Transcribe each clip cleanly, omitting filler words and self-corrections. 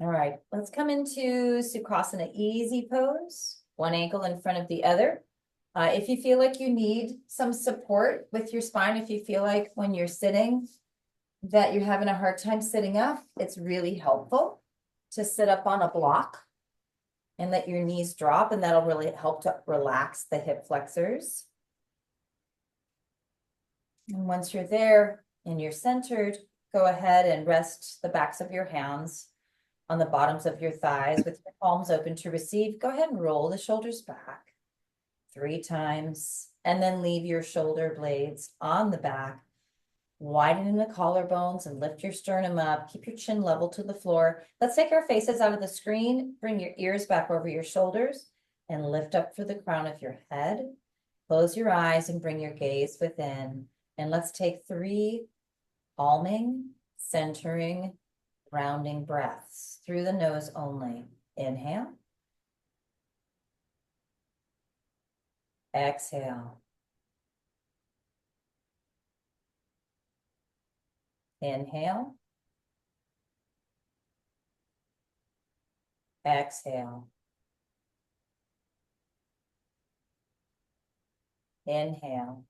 All right, let's come into Sukhasana, easy pose, one ankle in front of the other. If you feel like you need some support with your spine, if you feel like when you're sitting that you're having a hard time sitting up, it's really helpful to sit up on a block and let your knees drop, and that'll really help to relax the hip flexors. And once you're there and you're centered, go ahead and rest the backs of your hands on the bottoms of your thighs with your palms open to receive. Go ahead and roll the shoulders back 3 times, and then leave your shoulder blades on the back. Widen the collarbones and lift your sternum up. Keep your chin level to the floor. Let's take our faces out of the screen. Bring your ears back over your shoulders and lift up for the crown of your head. Close your eyes and bring your gaze within. And let's take 3 calming, centering, grounding breaths through the nose only. Inhale. Exhale. Inhale. Exhale. Inhale.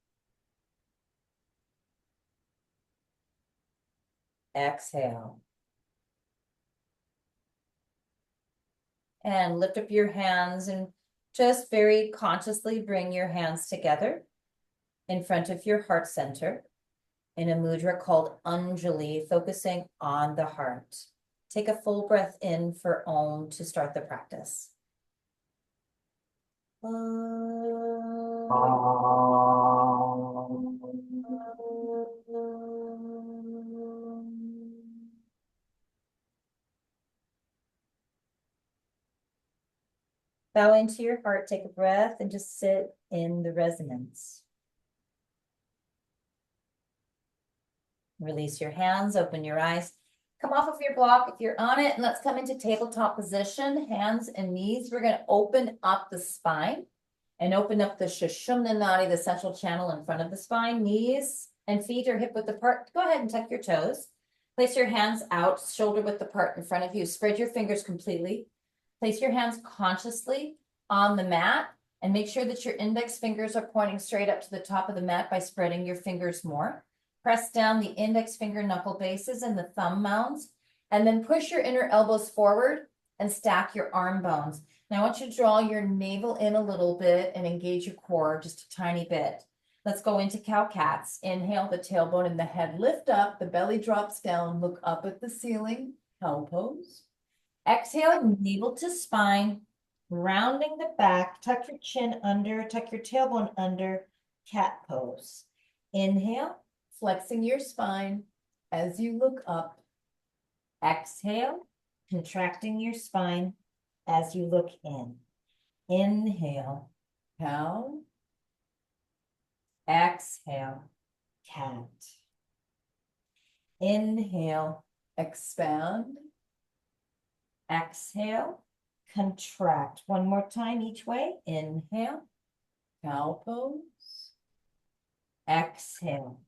Exhale. And lift up your hands and just very consciously bring your hands together in front of your heart center in a mudra called Anjali, focusing on the heart. Take a full breath in for Om to start the practice. Bow into your heart, take a breath, and just sit in the resonance. Release your hands, open your eyes. Come off of your block if you're on it, and let's come into tabletop position, hands and knees. We're going to open up the spine and open up the Sushumna Nadi, the central channel in front of the spine. Knees and feet are hip width apart. Go ahead and tuck your toes. Place your hands out, shoulder width apart in front of you. Spread your fingers completely. Place your hands consciously on the mat and make sure that your index fingers are pointing straight up to the top of the mat by spreading your fingers more. Press down the index finger knuckle bases and the thumb mounds, and then push your inner elbows forward and stack your arm bones. Now I want you to draw your navel in a little bit and engage your core just a tiny bit. Let's go into cow-cats. Inhale, the tailbone and the head lift up, the belly drops down, look up at the ceiling, cow pose. Exhale, navel to spine, rounding the back, tuck your chin under, tuck your tailbone under, cat pose. Inhale, flexing your spine as you look up. Exhale, contracting your spine as you look in. Inhale, cow. Exhale, cat. Inhale, expand. Exhale, contract. One more time each way. Inhale, cow pose. Exhale,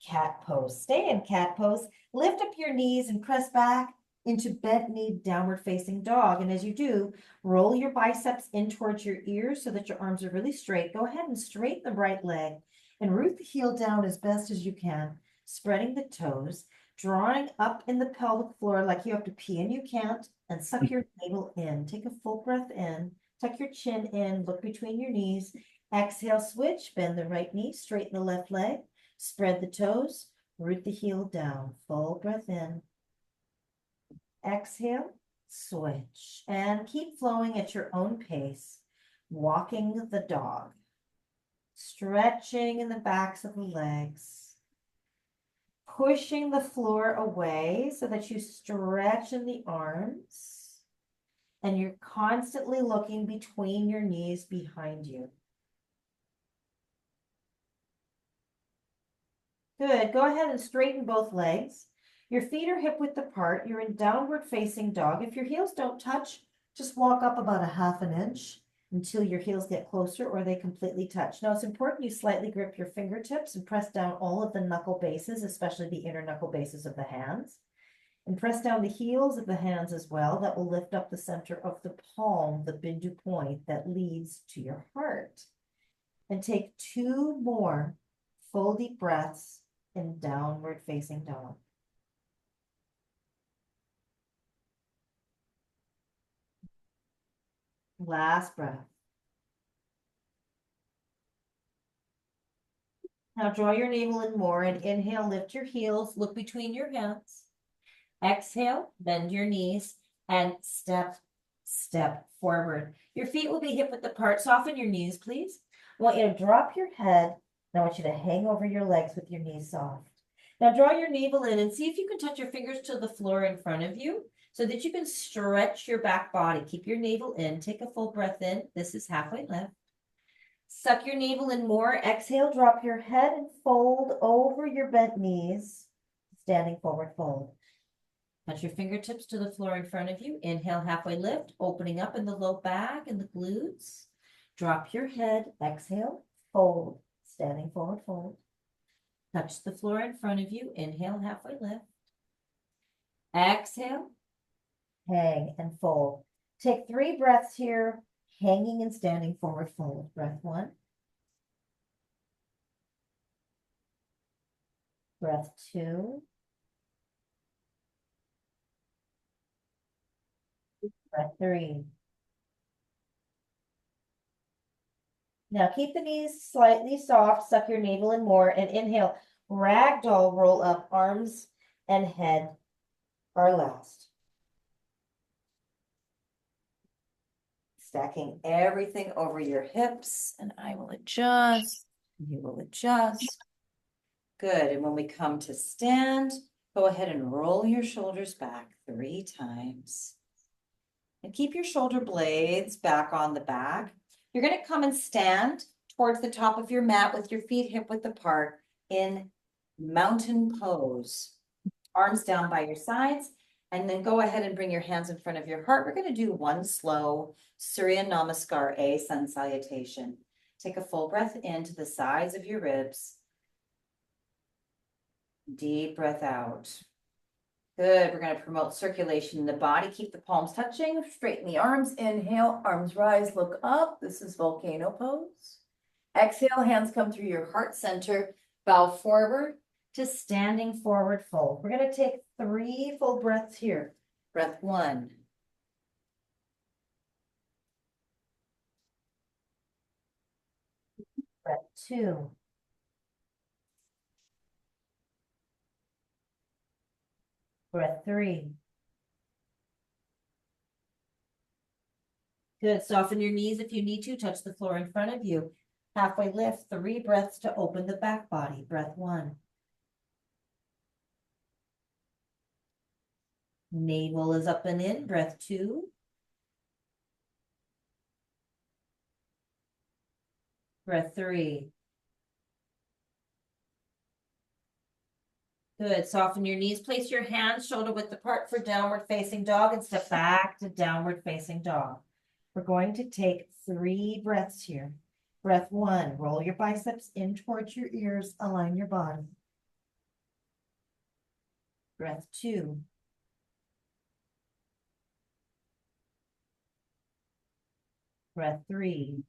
cat pose. Stay in cat pose. Lift up your knees and press back into bent knee downward facing dog. And as you do, roll your biceps in towards your ears so that your arms are really straight. Go ahead and straighten the right leg and root the heel down as best as you can, spreading the toes, drawing up in the pelvic floor like you have to pee and you can't, and suck your navel in. Take a full breath in, tuck your chin in, look between your knees. Exhale, switch, bend the right knee, straighten the left leg, spread the toes, root the heel down. Full breath in. Exhale, switch, and keep flowing at your own pace, walking the dog, stretching in the backs of the legs, pushing the floor away so that you stretch in the arms, and you're constantly looking between your knees behind you. Good. Go ahead and straighten both legs. Your feet are hip width apart. You're in downward facing dog. If your heels don't touch, just walk up about a ½ an inch until your heels get closer or they completely touch. Now it's important you slightly grip your fingertips and press down all of the knuckle bases, especially the inner knuckle bases of the hands. And press down the heels of the hands as well. That will lift up the center of the palm, the bindu point that leads to your heart. And take 2 more full deep breaths in downward facing dog. Last breath. Now draw your navel in more and inhale, lift your heels, look between your hands. Exhale, bend your knees and step forward. Your feet will be hip width apart. Soften your knees, please. I want you to drop your head. And I want you to hang over your legs with your knees soft. Now draw your navel in and see if you can touch your fingers to the floor in front of you so that you can stretch your back body. Keep your navel in. Take a full breath in. This is halfway lift. Suck your navel in more. Exhale, drop your head and fold over your bent knees. Standing forward fold. Touch your fingertips to the floor in front of you. Inhale, halfway lift, opening up in the low back and the glutes. Drop your head. Exhale, fold. Standing forward fold. Touch the floor in front of you. Inhale, halfway lift. Exhale, hang and fold. Take 3 breaths here. Hanging and standing forward fold. Breath 1. Breath 2. Breath 3. Now keep the knees slightly soft. Suck your navel in more and inhale. Ragdoll roll up. Arms and head are last. Stacking everything over your hips, and I will adjust. You will adjust. Good. And when we come to stand, go ahead and roll your shoulders back 3 times. And keep your shoulder blades back on the back. You're going to come and stand towards the top of your mat with your feet hip width apart in mountain pose. Arms down by your sides. And then go ahead and bring your hands in front of your heart. We're going to do 1 slow Surya Namaskar, a sun salutation. Take a full breath into the sides of your ribs. Deep breath out. Good. We're going to promote circulation in the body. Keep the palms touching. Straighten the arms. Inhale, arms rise, look up. This is volcano pose. Exhale, hands come through your heart center. Bow forward to standing forward fold. We're going to take 3 full breaths here. Breath 1. Breath 2. Breath 3. Good. Soften your knees if you need to. Touch the floor in front of you. Halfway lift. 3 breaths to open the back body. Breath 1. Navel is up and in. Breath 2. Breath 3. Good. Soften your knees. Place your hands shoulder width apart for downward facing dog and step back to downward facing dog. We're going to take 3 breaths here. Breath 1, roll your biceps in towards your ears, align your body. Breath 2. Breath 3.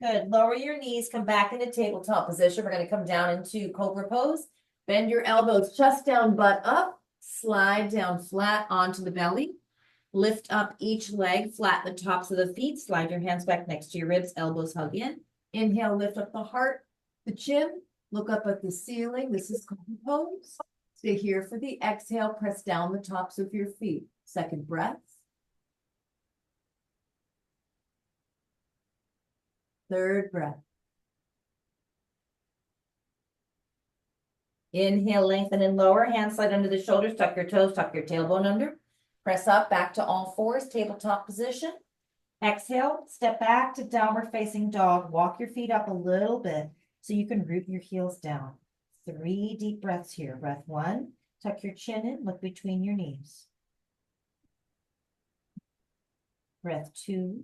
Good. Lower your knees, come back into tabletop position. We're going to come down into cobra pose. Bend your elbows, chest down, butt up. Slide down flat onto the belly. Lift up each leg, flatten the tops of the feet. Slide your hands back next to your ribs, elbows hug in. Inhale, lift up the heart, the chin. Look up at the ceiling. This is cobra pose. Stay here for the exhale. Press down the tops of your feet. Second breath. Third breath. Inhale, lengthen and lower. Hands slide under the shoulders. Tuck your toes, tuck your tailbone under. Press up, back to all fours, tabletop position. Exhale, step back to downward facing dog. Walk your feet up a little bit so you can root your heels down. 3 deep breaths here. Breath 1, tuck your chin in, look between your knees. Breath 2.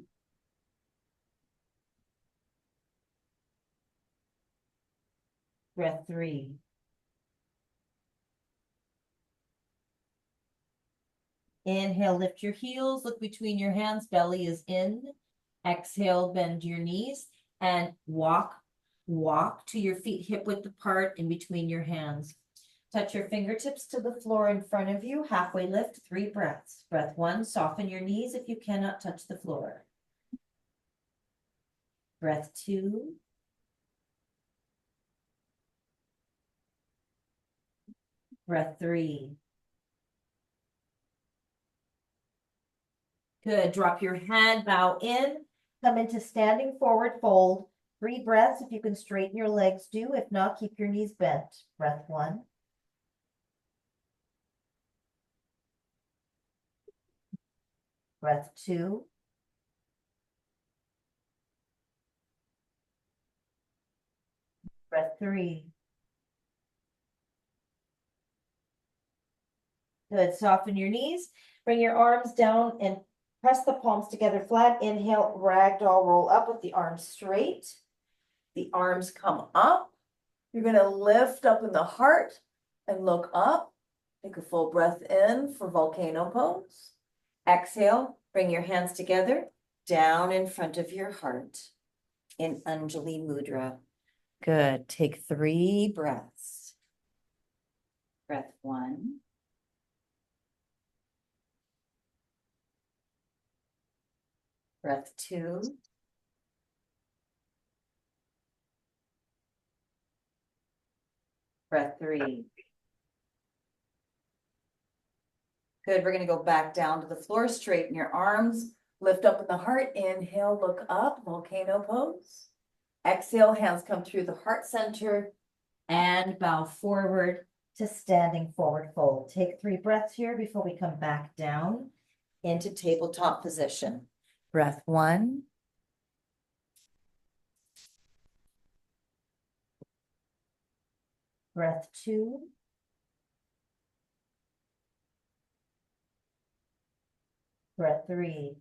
Breath 3. Inhale, lift your heels, look between your hands, belly is in. Exhale, bend your knees and walk to your feet hip width apart in between your hands. Touch your fingertips to the floor in front of you, halfway lift, 3 breaths. Breath 1, soften your knees if you cannot touch the floor. Breath 2. Breath 3. Good, drop your head, bow in, come into standing forward fold. 3 breaths, if you can straighten your legs, do. If not, keep your knees bent. Breath 1. Breath 2. Breath 3. Good, soften your knees, bring your arms down and press the palms together flat. Inhale, ragdoll roll up with the arms straight. The arms come up. You're gonna lift up in the heart and look up. Take a full breath in for volcano pose. Exhale, bring your hands together, down in front of your heart in Anjali Mudra. Good, take 3 breaths. Breath 1. Breath 2. Breath 3. Good, we're gonna go back down to the floor, straighten your arms, lift up in the heart, inhale, look up, volcano pose. Exhale, hands come through the heart center and bow forward to standing forward fold. Take 3 breaths here before we come back down into tabletop position. Breath 1. Breath 2. Breath 3.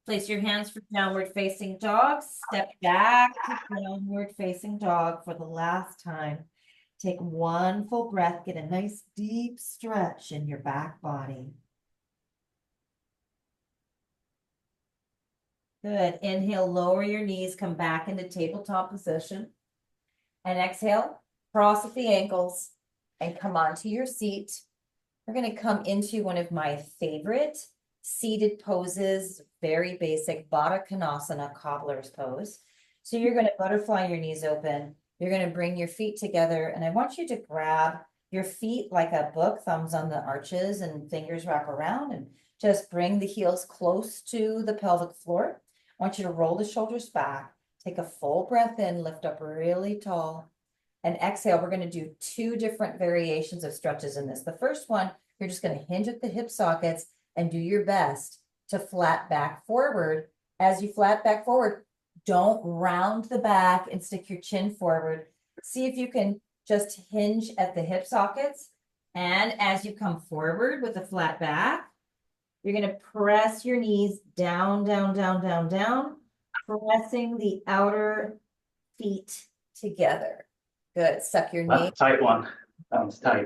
Place your hands for downward facing dog. Step back to downward facing dog for the last time. Take 1 full breath. Get a nice deep stretch in your back body. Good. Inhale, lower your knees, come back into tabletop position. And exhale, cross at the ankles and come onto your seat. We're going to come into one of my favorite seated poses, very basic Baddha Konasana, cobbler's pose. So you're going to butterfly your knees open. You're going to bring your feet together, and I want you to grab your feet like a book, thumbs on the arches and fingers wrap around, and just bring the heels close to the pelvic floor. I want you to roll the shoulders back, take a full breath in, lift up really tall, and exhale. We're going to do 2 different variations of stretches in this. The first one, you're just going to hinge at the hip sockets and do your best to flat back forward. As you flat back forward, don't round the back and stick your chin forward. See if you can just hinge at the hip sockets. And as you come forward with a flat back, you're going to press your knees down, down, down, down, down, pressing the outer feet together. Good. Suck your knee. That's a tight one. That one's tight.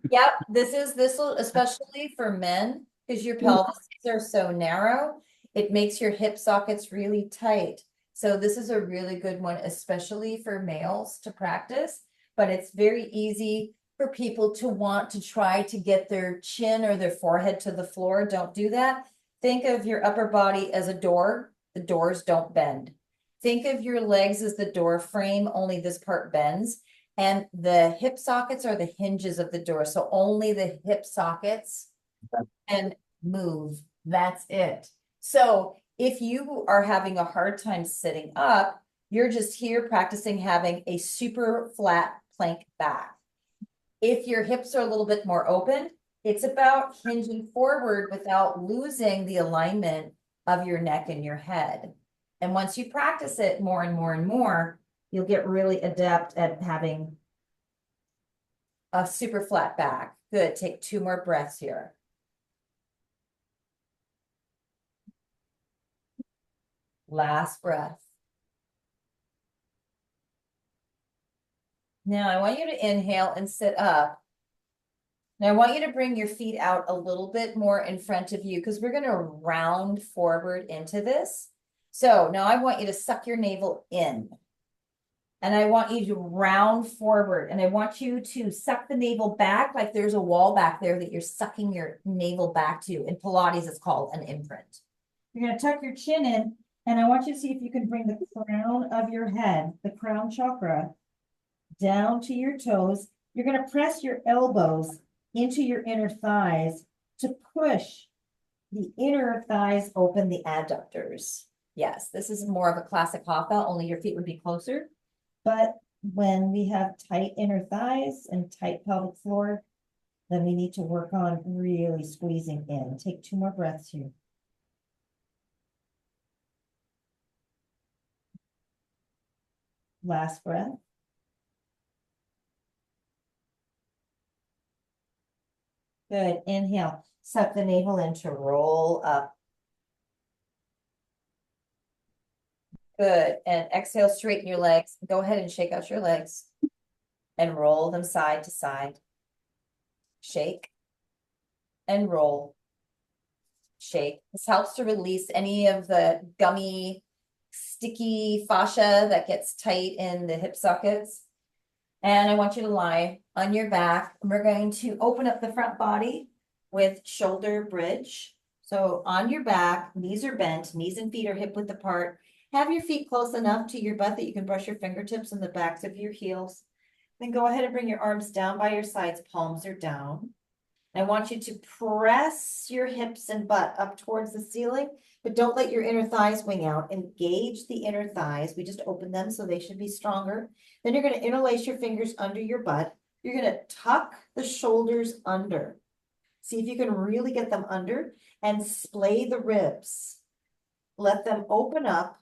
Yep. This will, especially for men, because your pelvises are so narrow, it makes your hip sockets really tight. So this is a really good one, especially for males to practice, but it's very easy for people to want to try to get their chin or their forehead to the floor. Don't do that. Think of your upper body as a door. The doors don't bend. Think of your legs as the door frame, only this part bends. And the hip sockets are the hinges of the door. So only the hip sockets and move. That's it. So if you are having a hard time sitting up, you're just here practicing having a super flat plank back. If your hips are a little bit more open, it's about hinging forward without losing the alignment of your neck and your head. And once you practice it more and more and more, you'll get really adept at having a super flat back. Good. Take 2 more breaths here. Last breath. Now I want you to inhale and sit up. Now I want you to bring your feet out a little bit more in front of you because we're going to round forward into this. So now I want you to suck your navel in. And I want you to round forward and I want you to suck the navel back like there's a wall back there that you're sucking your navel back to. In Pilates, it's called an imprint. You're going to tuck your chin in and I want you to see if you can bring the crown of your head, the crown chakra, down to your toes. You're going to press your elbows into your inner thighs to push the inner thighs open, the adductors. Yes, this is more of a classic hatha, only your feet would be closer. But when we have tight inner thighs and tight pelvic floor, then we need to work on really squeezing in. Take 2 more breaths here. Last breath. Good. Inhale. Suck the navel in to roll up. Good. And exhale, straighten your legs. Go ahead and shake out your legs and roll them side to side. Shake and roll. Shake. This helps to release any of the gummy, sticky fascia that gets tight in the hip sockets. And I want you to lie on your back. We're going to open up the front body with shoulder bridge. So on your back, knees are bent, knees and feet are hip width apart. Have your feet close enough to your butt that you can brush your fingertips on the backs of your heels. Then go ahead and bring your arms down by your sides, palms are down. I want you to press your hips and butt up towards the ceiling, but don't let your inner thighs wing out. Engage the inner thighs. We just opened them, so they should be stronger. Then you're going to interlace your fingers under your butt. You're going to tuck the shoulders under. See if you can really get them under and splay the ribs. Let them open up,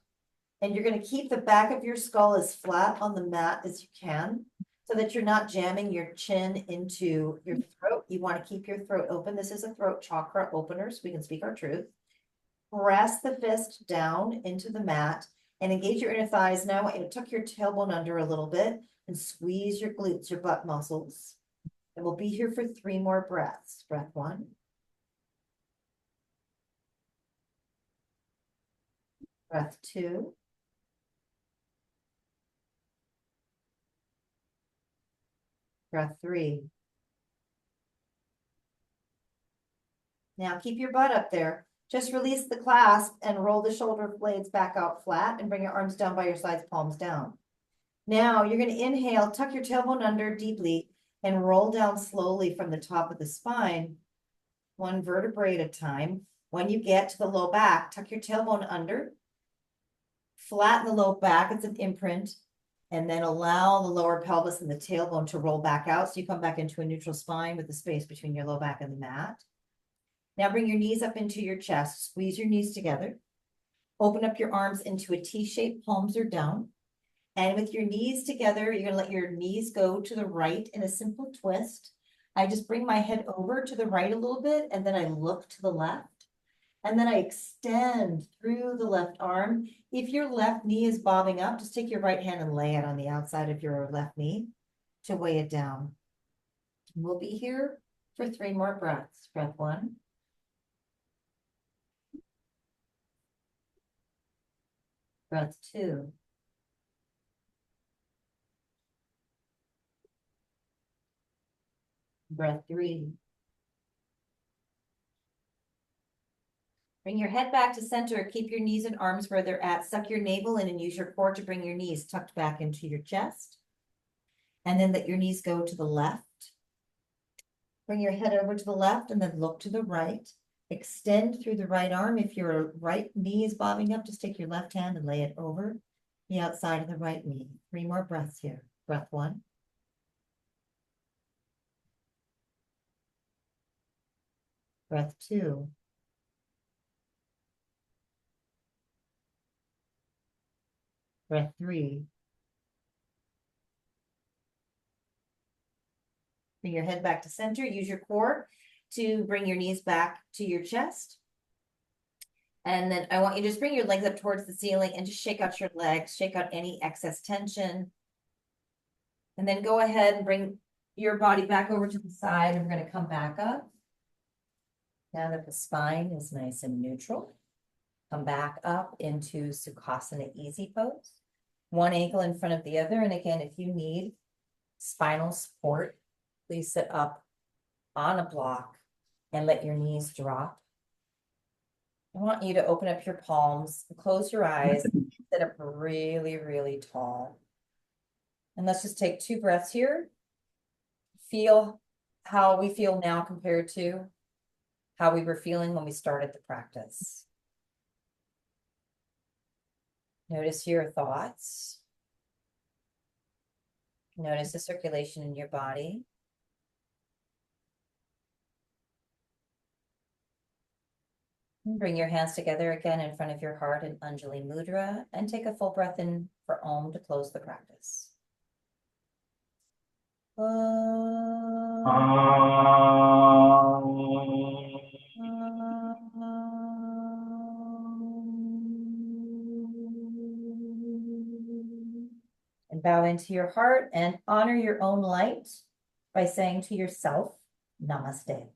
and you're going to keep the back of your skull as flat on the mat as you can, so that you're not jamming your chin into your throat. You want to keep your throat open. This is a throat chakra opener, so we can speak our truth. Press the fist down into the mat and engage your inner thighs. Now I want you to tuck your tailbone under a little bit and squeeze your glutes, your butt muscles. And we'll be here for 3 more breaths. Breath 1. Breath 2. Breath 3. Now keep your butt up there. Just release the clasp and roll the shoulder blades back out flat and bring your arms down by your sides, palms down. Now you're going to inhale, tuck your tailbone under deeply and roll down slowly from the top of the spine, 1 vertebrae at a time. When you get to the low back, tuck your tailbone under, flatten the low back, it's an imprint, and then allow the lower pelvis and the tailbone to roll back out so you come back into a neutral spine with the space between your low back and the mat. Now bring your knees up into your chest, squeeze your knees together, open up your arms into a T shape, palms are down. And with your knees together, you're going to let your knees go to the right in a simple twist. I just bring my head over to the right a little bit, and then I look to the left. And then I extend through the left arm. If your left knee is bobbing up, just take your right hand and lay it on the outside of your left knee to weigh it down. We'll be here for 3 more breaths. Breath 1. Breath 2. Breath 3. Bring your head back to center. Keep your knees and arms where they're at. Suck your navel in and use your core to bring your knees tucked back into your chest. And then let your knees go to the left. Bring your head over to the left and then look to the right. Extend through the right arm. If your right knee is bobbing up, just take your left hand and lay it over the outside of the right knee. 3 more breaths here. Breath 1. Breath 2. Breath 3. Bring your head back to center. Use your core to bring your knees back to your chest. And then I want you to just bring your legs up towards the ceiling and just shake out your legs, shake out any excess tension. And then go ahead and bring your body back over to the side, and we're gonna come back up. Now that the spine is nice and neutral, come back up into Sukhasana Easy Pose. One ankle in front of the other, and again, if you need spinal support, please sit up on a block and let your knees drop. I want you to open up your palms, close your eyes, sit up really, really tall. And let's just take 2 breaths here. Feel how we feel now compared to how we were feeling when we started the practice. Notice your thoughts. Notice the circulation in your body. Bring your hands together again in front of your heart in Anjali Mudra, and take a full breath in for Om to close the practice. And bow into your heart and honor your own light by saying to yourself, Namaste.